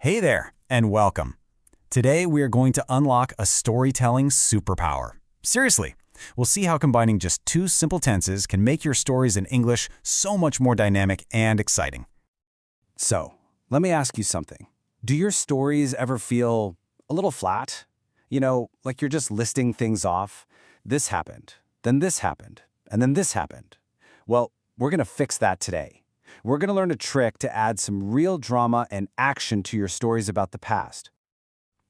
Hey there, and welcome. Today we are going to unlock a storytelling superpower. Seriously, we'll see how combining just two simple tenses can make your stories in English so much more dynamic and exciting. So, let me ask you something. Do your stories ever feel a little flat? Like you're just listing things off. This happened, then this happened, and then this happened. Well, we're going to fix that today. We're going to learn a trick to add some real drama and action to your stories about the past.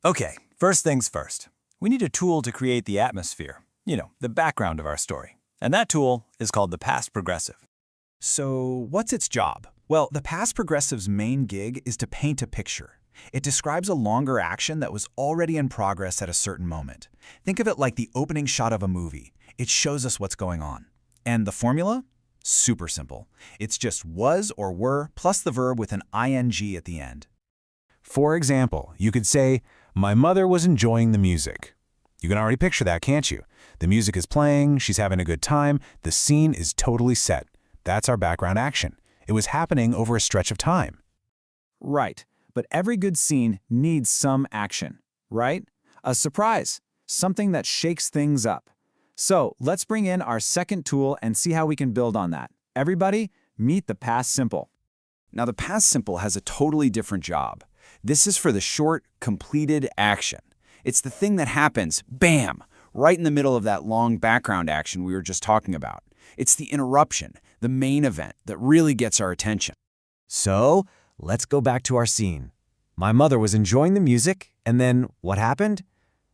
Okay, first things first. We need a tool to create the atmosphere, the background of our story. And that tool is called the past progressive. So, what's its job? Well, the past progressive's main gig is to paint a picture. It describes a longer action that was already in progress at a certain moment. Think of it like the opening shot of a movie. It shows us what's going on. And the formula? Super simple. It's just was or were plus the verb with an ing at the end. For example, you could say, my mother was enjoying the music. You can already picture that, can't you? The music is playing, she's having a good time, the scene is totally set. That's our background action. It was happening over a stretch of time. Right, but every good scene needs some action, right? A surprise, something that shakes things up. So let's bring in our second tool and see how we can build on that. Everybody, meet the past simple. Now the past simple has a totally different job. This is for the short, completed action. It's the thing that happens, bam, right in the middle of that long background action we were just talking about. It's the interruption, the main event, that really gets our attention. So, let's go back to our scene. My mother was enjoying the music, and then what happened?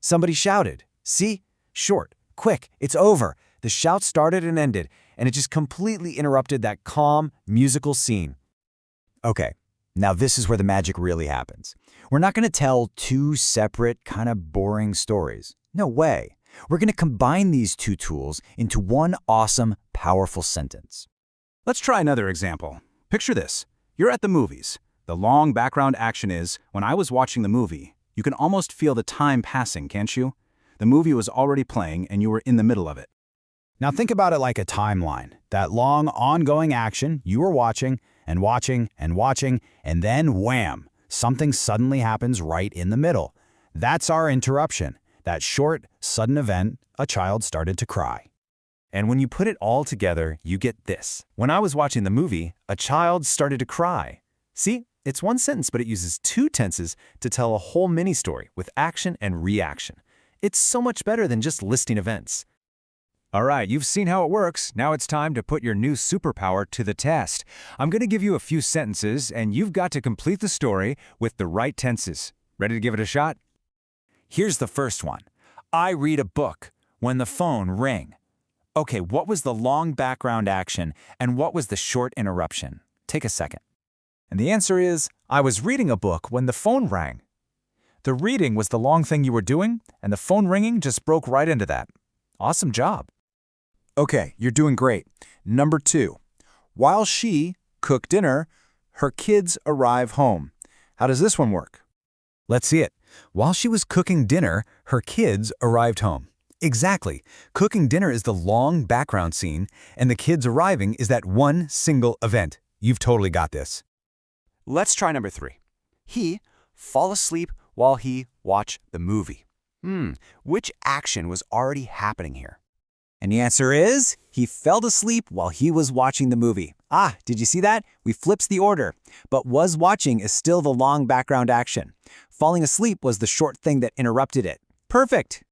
Somebody shouted. See? Short, quick, it's over. The shout started and ended, and it just completely interrupted that calm, musical scene. Okay, now this is where the magic really happens. We're not going to tell two separate, kind of boring stories. No way. We're going to combine these two tools into one awesome, powerful sentence. Let's try another example. Picture this. You're at the movies. The long background action is, when I was watching the movie, you can almost feel the time passing, can't you? The movie was already playing and you were in the middle of it. Now think about it like a timeline. That long, ongoing action you were watching and watching and watching, and then wham! Something suddenly happens right in the middle. That's our interruption. That short, sudden event, a child started to cry. And when you put it all together, you get this. When I was watching the movie, a child started to cry. See, it's one sentence, but it uses two tenses to tell a whole mini-story with action and reaction. It's so much better than just listing events. All right, you've seen how it works. Now it's time to put your new superpower to the test. I'm going to give you a few sentences, and you've got to complete the story with the right tenses. Ready to give it a shot? Here's the first one. I read a book when the phone rang. Okay, what was the long background action, and what was the short interruption? Take a second. And the answer is, I was reading a book when the phone rang. The reading was the long thing you were doing, and the phone ringing just broke right into that. Awesome job. Okay, you're doing great. Number 2. While she cooked dinner, her kids arrive home. How does this one work? Let's see it. While she was cooking dinner, her kids arrived home. Exactly. Cooking dinner is the long background scene, and the kids arriving is that one single event. You've totally got this. Let's try number 3. He fall asleep while he watched the movie. Which action was already happening here? And the answer is, he fell asleep while he was watching the movie. Ah, did you see that? We flipped the order. But was watching is still the long background action. Falling asleep was the short thing that interrupted it. Perfect.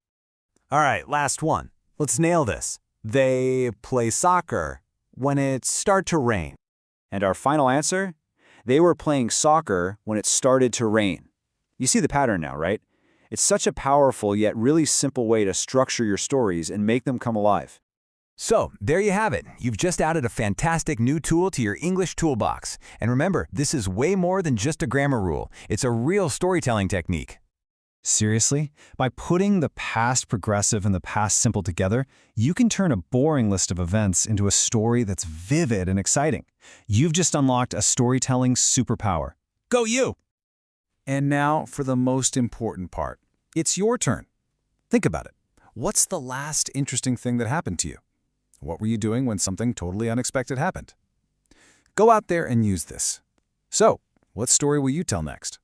All right, last one. Let's nail this. They play soccer when it started to rain. And our final answer? They were playing soccer when it started to rain. You see the pattern now, right? It's such a powerful yet really simple way to structure your stories and make them come alive. So, there you have it. You've just added a fantastic new tool to your English toolbox. And remember, this is way more than just a grammar rule. It's a real storytelling technique. Seriously? By putting the past progressive and the past simple together, you can turn a boring list of events into a story that's vivid and exciting. You've just unlocked a storytelling superpower. Go you! And now for the most important part. It's your turn. Think about it. What's the last interesting thing that happened to you? What were you doing when something totally unexpected happened? Go out there and use this. So, what story will you tell next?